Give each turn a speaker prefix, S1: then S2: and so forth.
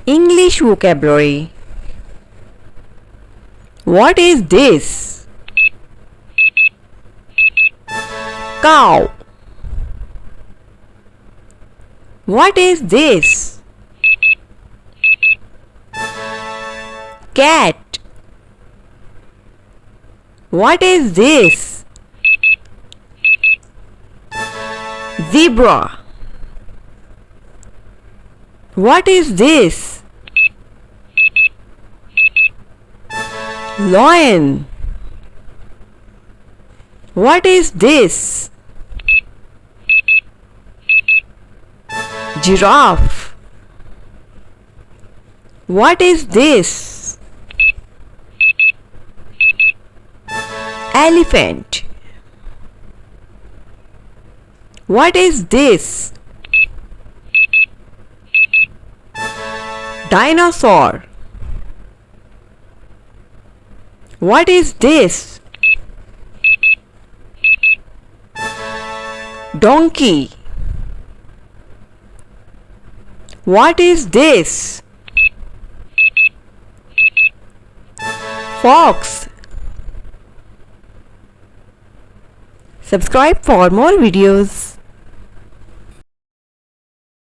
S1: English vocabulary. What is this? Cow. What is this? Cat. What is this? Zebra. What is this? Lion. What is this? Giraffe. What is this? Elephant. What is this? Dinosaur. What is this? Donkey. What is this? Fox. Subscribe for more videos.